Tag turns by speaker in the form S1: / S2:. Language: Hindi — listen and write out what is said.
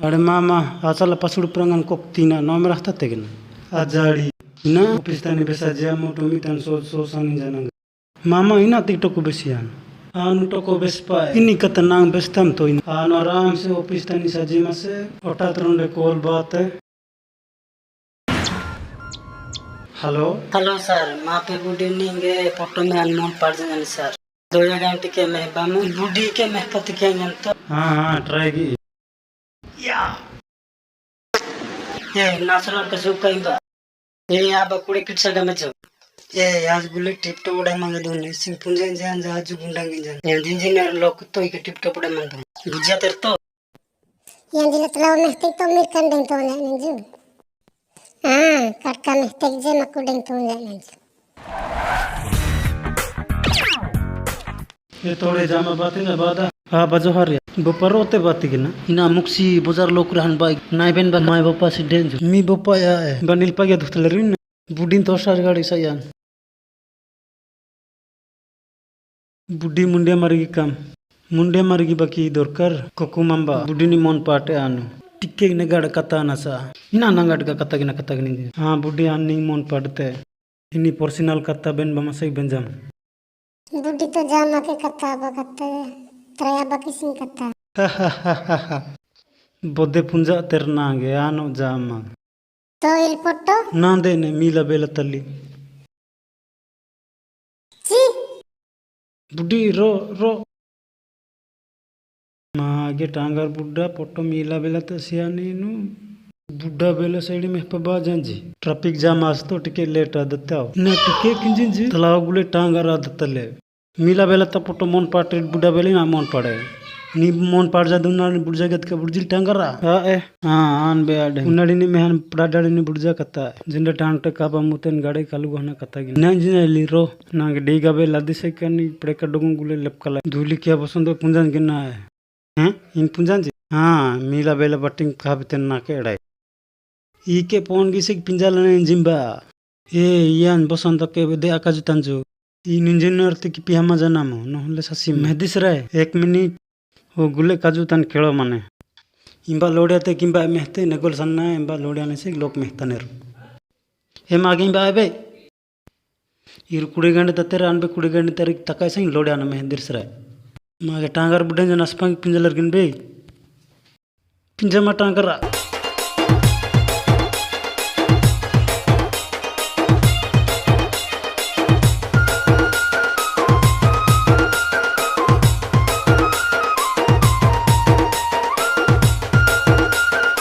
S1: Ada mama asal pasur perangan kok tina nomor rahta tegen. Ajari ina pistani besa jamu tumitan so sani janang. Mama ina tiktok besian. Anu toko bespa ini ketenang bestam to ini. Anu आराम से ऑफिस तनी सजीमा से ओटा तरुंडे कॉल बात है. हेलो
S2: हेलो सर माफी गुड इवनिंग फोटो में अनमोल पार्जन सर 2 घंटे के में बामू बुडी के में पति के तो
S1: हाँ ट्राई की
S2: या ये नासरा का जो कहीं बा ये यहाँ बकुड़े किट्सा का में जो ये आज बुले टिप टॉप उड़ा मांगे दोने सिंह पुंजन जान जाजू गुंडांगे जान ये इंजीनियर लोग तो एक टिप टॉप उड़ा मांगे बुझा तेरे तो
S3: ये इंजीनियर तो लाओ महते तो मेरे कंडें तो ना इंजू हाँ कटका महते जे मकुडें तो ना इंजू
S1: ये थोड़े जामा बातें ना बादा हाँ बजो हारिया बपरो ते बाती की ना इना मुक्सी बाजार लोग रहन बाइक नाई बेन बा माय बापा से डेंजर मी बापा या है बनिल पा गया दुखतले रिन बुडिन तो सार गाड़ी सयान बुड्ढी मुंडे मरगी काम मुंडे मरगी बाकी दरकार कोकु मंबा बुड्ढी मन पाटे आनु टिक्के ने गाड़ कता नसा इना नंगाट का कता गिनी हाँ बुड्ढी आनी मन पाटते इनी पर्सनल कता बेन बमसई बेंजाम
S3: बुड्ढी तो जामा के कता बकते त्रया बाकी सिंह कता
S1: बोदे पुंजा तेरना गे आनो जामा
S3: तो इल फोटो
S1: ना दे ने मीला बेला तल्ली
S3: जी
S1: बुड्ढी रो रो मागे टांगर बुड्ढा पोटो मीला बेला तसियानी नु बुड्ढा बेला साइड में पबा जांजी ट्रैफिक जाम आस्तो टिके लेट आदत्ता ने टिके किंजिंजी तलाव गुले टांगर आदतले मीला बेला त पोटो मन पाटे बुड्ढा बेले ना मन पड़े नी मन पाड़ जा दुना बुड्जा गत का बुड्जिल टांगरा हां आन बे आडे उन्नाडी नि मेहन पडाडाडी नि बुड्जा कता जिंदा टांग टे काबा मुतेन गाडे कालु गहना कता गिन ना जिना लीरो ना डेगा बे लदी से कनी पड़े कडगु गुले लपकला धूली क्या बसंद पुंजन गिना है हैं इन पुंजन जी हां मीला बेला बटिंग खाबतेन ना के एडाय ईके पोन गिसे पिंजालने जिंबा ए यान बसंत के दे आकाजु तंजु इन इंजीनियर ते की पियामा जनामो नहले ससी मेहदिस रे 1 मिनिट हो गुले काजू तन खेलो माने इंबा लोडियाते किंबा मेहते नगोल सन्ना इंबा लोडियाने से लोक मेहतनेर हे मागे इंबा आबे इर कुड़ी गंडे ततेर अनबे कुड़ी गंडे तेर तकाय सं लोडियाना मेहदिस रे मागे टांगर बुडे जन अस्पंग पिंजलर गिनबे पिंजमा टांगरा